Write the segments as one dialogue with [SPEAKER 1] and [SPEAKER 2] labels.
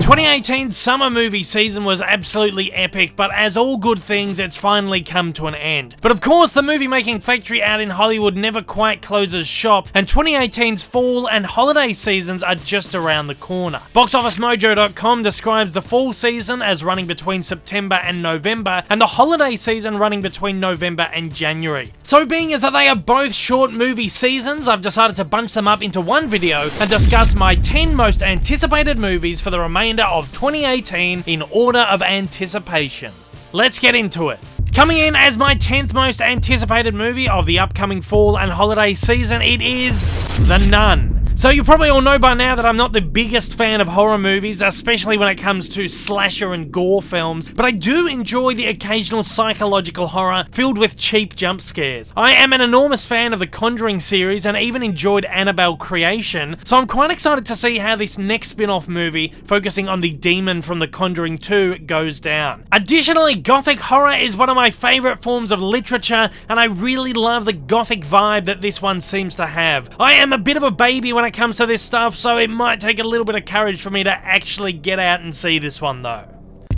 [SPEAKER 1] 2018's summer movie season was absolutely epic, but as all good things, it's finally come to an end. But of course, the movie-making factory out in Hollywood never quite closes shop, and 2018's fall and holiday seasons are just around the corner. BoxOfficeMojo.com describes the fall season as running between September and November, and the holiday season running between November and January. So being as that they are both short movie seasons, I've decided to bunch them up into one video and discuss my 10 most anticipated movies for the remainder of 2018 in order of anticipation. Let's get into it. Coming in as my 10th most anticipated movie of the upcoming fall and holiday season, it is The Nun. So you probably all know by now that I'm not the biggest fan of horror movies, especially when it comes to slasher and gore films, but I do enjoy the occasional psychological horror filled with cheap jump scares. I am an enormous fan of the Conjuring series and even enjoyed Annabelle Creation, so I'm quite excited to see how this next spin-off movie, focusing on the demon from The Conjuring 2, goes down. Additionally, gothic horror is one of my favourite forms of literature, and I really love the gothic vibe that this one seems to have. I am a bit of a baby when it comes to this stuff, so it might take a little bit of courage for me to actually get out and see this one though.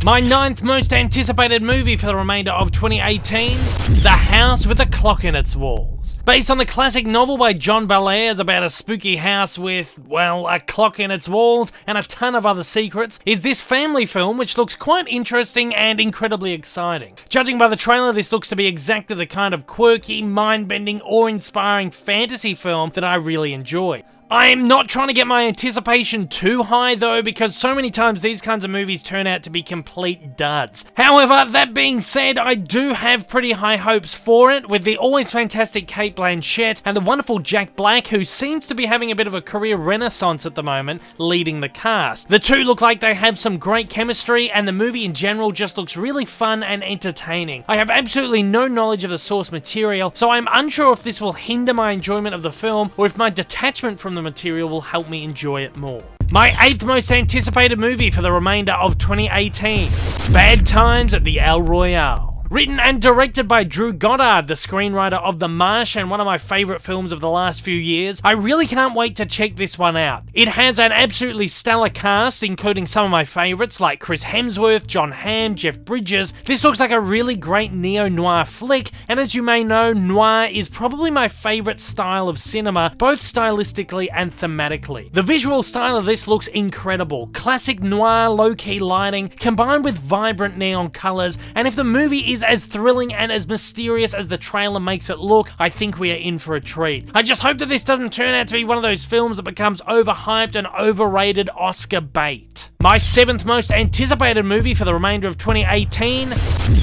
[SPEAKER 1] My 9th most anticipated movie for the remainder of 2018, The House with a Clock in Its Walls. Based on the classic novel by John Bellairs about a spooky house with, well, a clock in its walls and a ton of other secrets, is this family film which looks quite interesting and incredibly exciting. Judging by the trailer, this looks to be exactly the kind of quirky, mind-bending, awe-inspiring fantasy film that I really enjoy. I am not trying to get my anticipation too high though, because so many times these kinds of movies turn out to be complete duds. However, that being said, I do have pretty high hopes for it, with the always fantastic Cate Blanchett and the wonderful Jack Black, who seems to be having a bit of a career renaissance at the moment, leading the cast. The two look like they have some great chemistry, and the movie in general just looks really fun and entertaining. I have absolutely no knowledge of the source material, so I'm unsure if this will hinder my enjoyment of the film, or if my detachment from the material will help me enjoy it more. My 8th most anticipated movie for the remainder of 2018, Bad Times at the El Royale. Written and directed by Drew Goddard, the screenwriter of The Martian, one of my favourite films of the last few years, I really can't wait to check this one out. It has an absolutely stellar cast, including some of my favourites like Chris Hemsworth, Jon Hamm, Jeff Bridges. This looks like a really great neo-noir flick, and as you may know, noir is probably my favourite style of cinema, both stylistically and thematically. The visual style of this looks incredible. Classic noir, low-key lighting, combined with vibrant neon colours, and if the movie is as thrilling and as mysterious as the trailer makes it look, I think we are in for a treat. I just hope that this doesn't turn out to be one of those films that becomes overhyped and overrated Oscar bait. My 7th most anticipated movie for the remainder of 2018,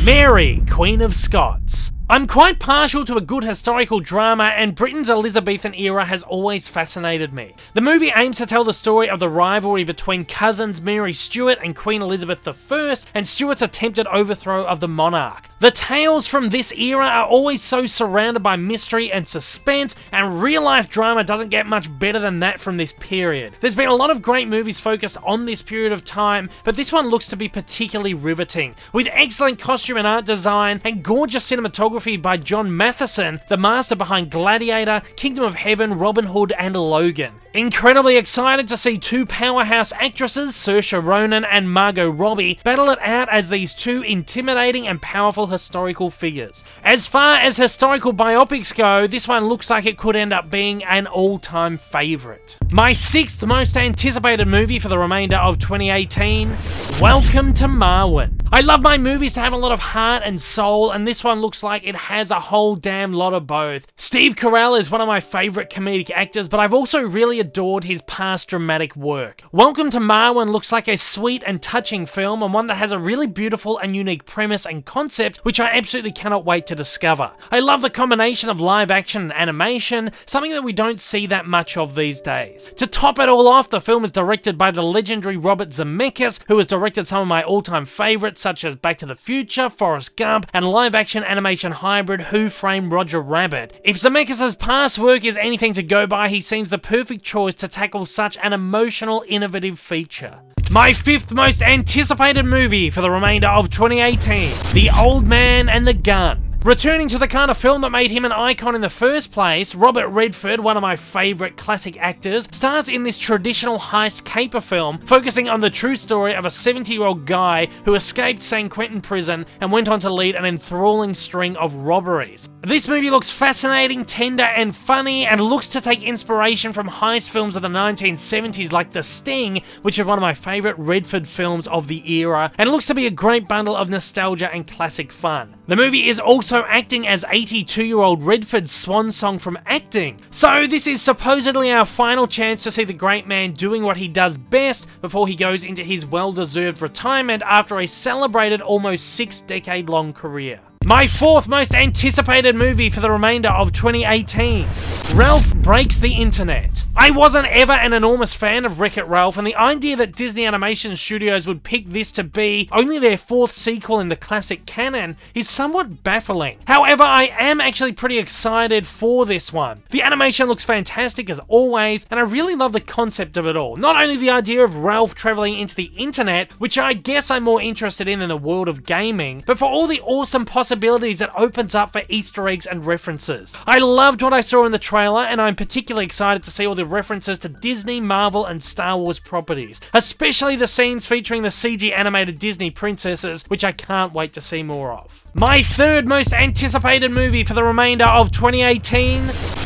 [SPEAKER 1] Mary, Queen of Scots. I'm quite partial to a good historical drama, and Britain's Elizabethan era has always fascinated me. The movie aims to tell the story of the rivalry between cousins Mary Stuart and Queen Elizabeth I, and Stuart's attempted overthrow of the monarch. The tales from this era are always so surrounded by mystery and suspense, and real-life drama doesn't get much better than that from this period. There's been a lot of great movies focused on this period of time, but this one looks to be particularly riveting, with excellent costume and art design and gorgeous cinematography by John Matheson, the master behind Gladiator, Kingdom of Heaven, Robin Hood, and Logan. Incredibly excited to see two powerhouse actresses, Saoirse Ronan and Margot Robbie, battle it out as these two intimidating and powerful historical figures. As far as historical biopics go, this one looks like it could end up being an all-time favourite. My 6th most anticipated movie for the remainder of 2018, Welcome to Marwen. I love my movies to have a lot of heart and soul, and this one looks like it has a whole damn lot of both. Steve Carell is one of my favourite comedic actors, but I've also really adored his past dramatic work. Welcome to Marwen looks like a sweet and touching film, and one that has a really beautiful and unique premise and concept, which I absolutely cannot wait to discover. I love the combination of live action and animation, something that we don't see that much of these days. To top it all off, the film is directed by the legendary Robert Zemeckis, who has directed some of my all-time favourites such as Back to the Future, Forrest Gump, and live-action animation hybrid Who Framed Roger Rabbit. If Zemeckis' past work is anything to go by, he seems the perfect choice to tackle such an emotional, innovative feature. My 5th most anticipated movie for the remainder of 2018, The Old Man and the Gun. Returning to the kind of film that made him an icon in the first place, Robert Redford, one of my favourite classic actors, stars in this traditional heist caper film focusing on the true story of a 70-year-old guy who escaped San Quentin prison and went on to lead an enthralling string of robberies. This movie looks fascinating, tender and funny, and looks to take inspiration from heist films of the 1970s like The Sting, which is one of my favourite Redford films of the era, and it looks to be a great bundle of nostalgia and classic fun. The movie is also acting as 82-year-old Redford's swan song from acting, so this is supposedly our final chance to see the great man doing what he does best before he goes into his well-deserved retirement after a celebrated almost 6-decade-long career. My fourth most anticipated movie for the remainder of 2018. Ralph Breaks the Internet. I wasn't ever an enormous fan of Wreck-It Ralph, and the idea that Disney Animation Studios would pick this to be only their fourth sequel in the classic canon is somewhat baffling. However, I am actually pretty excited for this one. The animation looks fantastic as always, and I really love the concept of it all. Not only the idea of Ralph traveling into the internet, which I guess I'm more interested in than the world of gaming, but for all the awesome possibilities it opens up for Easter eggs and references. I loved what I saw in the trailer, and I'm particularly excited to see all the references to Disney, Marvel, and Star Wars properties, especially the scenes featuring the CG animated Disney princesses, which I can't wait to see more of. My third most anticipated movie for the remainder of 2018,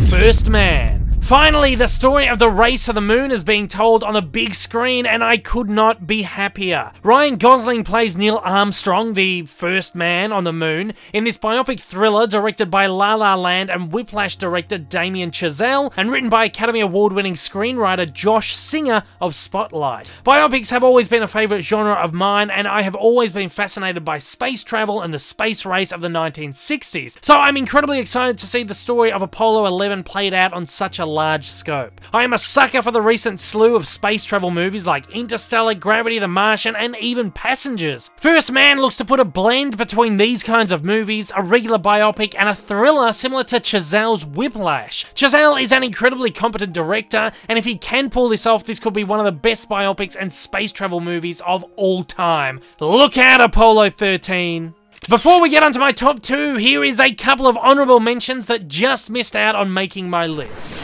[SPEAKER 1] First Man. Finally, the story of the race to the moon is being told on the big screen, and I could not be happier. Ryan Gosling plays Neil Armstrong, the first man on the moon, in this biopic thriller directed by La La Land and Whiplash director Damien Chazelle, and written by Academy Award-winning screenwriter Josh Singer of Spotlight. Biopics have always been a favourite genre of mine, and I have always been fascinated by space travel and the space race of the 1960s, so I'm incredibly excited to see the story of Apollo 11 played out on such a large scope. I am a sucker for the recent slew of space travel movies like Interstellar, Gravity, The Martian, and even Passengers. First Man looks to put a blend between these kinds of movies, a regular biopic, and a thriller similar to Chazelle's Whiplash. Chazelle is an incredibly competent director, and if he can pull this off, this could be one of the best biopics and space travel movies of all time. Look out, Apollo 13! Before we get onto my top 2, here is a couple of honourable mentions that just missed out on making my list.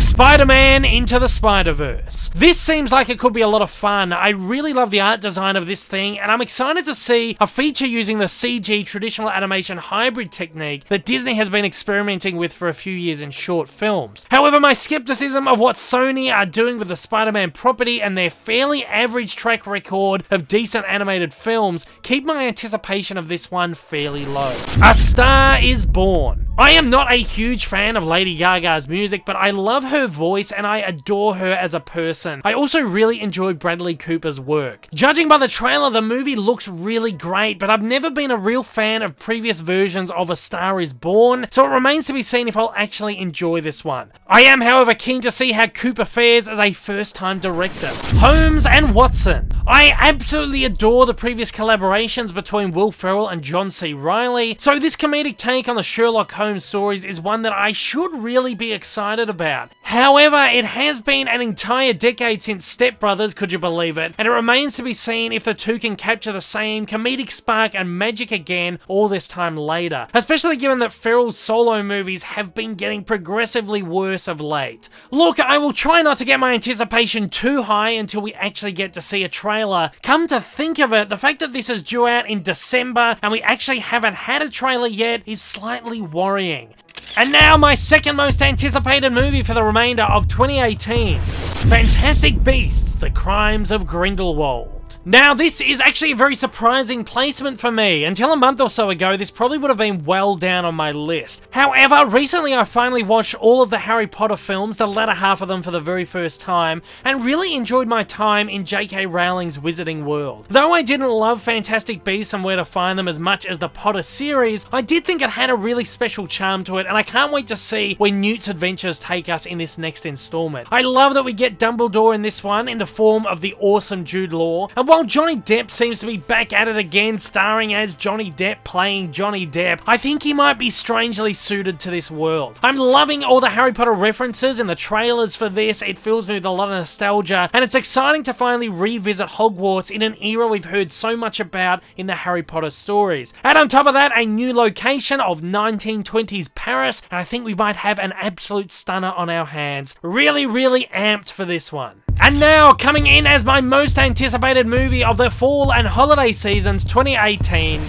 [SPEAKER 1] Spider-Man Into the Spider-Verse. This seems like it could be a lot of fun. I really love the art design of this thing, and I'm excited to see a feature using the CG traditional animation hybrid technique that Disney has been experimenting with for a few years in short films. However, my skepticism of what Sony are doing with the Spider-Man property and their fairly average track record of decent animated films keep my anticipation of this one fairly low. A Star is Born. I am not a huge fan of Lady Gaga's music, but I love her voice and I adore her as a person. I also really enjoy Bradley Cooper's work. Judging by the trailer, the movie looks really great, but I've never been a real fan of previous versions of A Star is Born, so it remains to be seen if I'll actually enjoy this one. I am, however, keen to see how Cooper fares as a first-time director. Holmes and Watson. I absolutely adore the previous collaborations between Will Ferrell and John C. Reilly, so this comedic take on the Sherlock Holmes stories is one that I should really be excited about. However, it has been an entire decade since Step Brothers, could you believe it? And it remains to be seen if the two can capture the same comedic spark and magic again all this time later, especially given that Ferrell's solo movies have been getting progressively worse of late. Look, I will try not to get my anticipation too high until we actually get to see a trailer. Come to think of it, the fact that this is due out in December and we actually haven't had a trailer yet is slightly worrying. And now my second most anticipated movie for the remainder of 2018. Fantastic Beasts: The Crimes of Grindelwald. Now, this is actually a very surprising placement for me. Until a month or so ago, this probably would have been well down on my list. However, recently I finally watched all of the Harry Potter films, the latter half of them for the very first time, and really enjoyed my time in J.K. Rowling's Wizarding World. Though I didn't love Fantastic Beasts and Where to Find Them as much as the Potter series, I did think it had a really special charm to it, and I can't wait to see where Newt's adventures take us in this next installment. I love that we get Dumbledore in this one in the form of the awesome Jude Law, and while while Johnny Depp seems to be back at it again, starring as Johnny Depp playing Johnny Depp, I think he might be strangely suited to this world. I'm loving all the Harry Potter references in the trailers for this. It fills me with a lot of nostalgia, and it's exciting to finally revisit Hogwarts in an era we've heard so much about in the Harry Potter stories. And on top of that, a new location of 1920s Paris, and I think we might have an absolute stunner on our hands. Really, really amped for this one. And now, coming in as my most anticipated movie of the fall and holiday seasons 2018,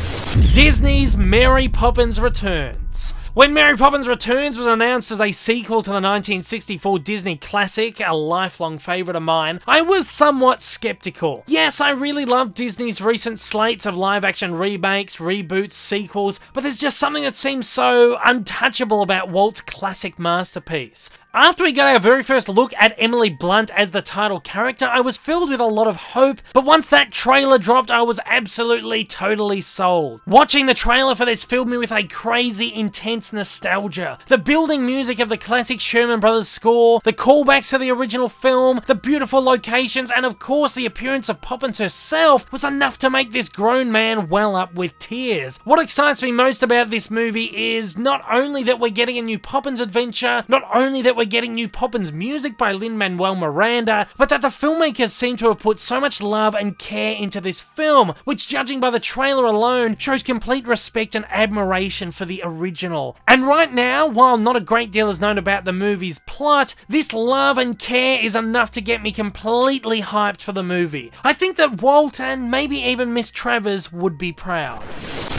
[SPEAKER 1] Disney's Mary Poppins Returns. When Mary Poppins Returns was announced as a sequel to the 1964 Disney classic, a lifelong favourite of mine, I was somewhat skeptical. Yes, I really love Disney's recent slates of live-action remakes, reboots, sequels, but there's just something that seems so untouchable about Walt's classic masterpiece. After we got our very first look at Emily Blunt as the title character, I was filled with a lot of hope, but once that trailer dropped, I was absolutely, totally sold. Watching the trailer for this filled me with a crazy, intense nostalgia. The building music of the classic Sherman Brothers score, the callbacks to the original film, the beautiful locations, and of course the appearance of Poppins herself was enough to make this grown man well up with tears. What excites me most about this movie is not only that we're getting a new Poppins adventure, not only that we're getting new Poppins music by Lin-Manuel Miranda, but that the filmmakers seem to have put so much love and care into this film, which judging by the trailer alone, shows complete respect and admiration for the original. And right now, while not a great deal is known about the movie's plot, this love and care is enough to get me completely hyped for the movie. I think that Walt and maybe even Miss Travers would be proud.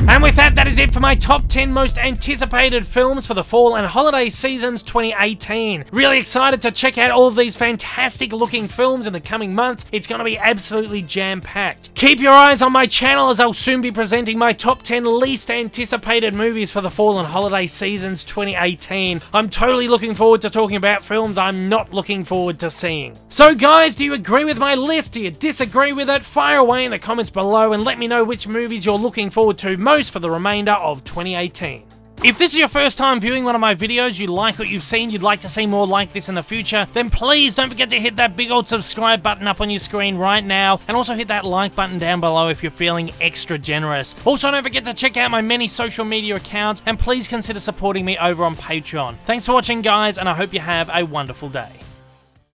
[SPEAKER 1] And with that, that is it for my top 10 most anticipated films for the fall and holiday seasons 2018. Really excited to check out all of these fantastic looking films in the coming months. It's going to be absolutely jam-packed. Keep your eyes on my channel as I'll soon be presenting my top 10 least anticipated movies for the fall and holiday seasons 2018. I'm totally looking forward to talking about films I'm not looking forward to seeing. So guys, do you agree with my list? Do you disagree with it? Fire away in the comments below and let me know which movies you're looking forward to most for the remainder of 2018. If this is your first time viewing one of my videos, you like what you've seen, you'd like to see more like this in the future, then please don't forget to hit that big old subscribe button up on your screen right now, and also hit that like button down below if you're feeling extra generous. Also, don't forget to check out my many social media accounts, and please consider supporting me over on Patreon. Thanks for watching, guys, and I hope you have a wonderful day.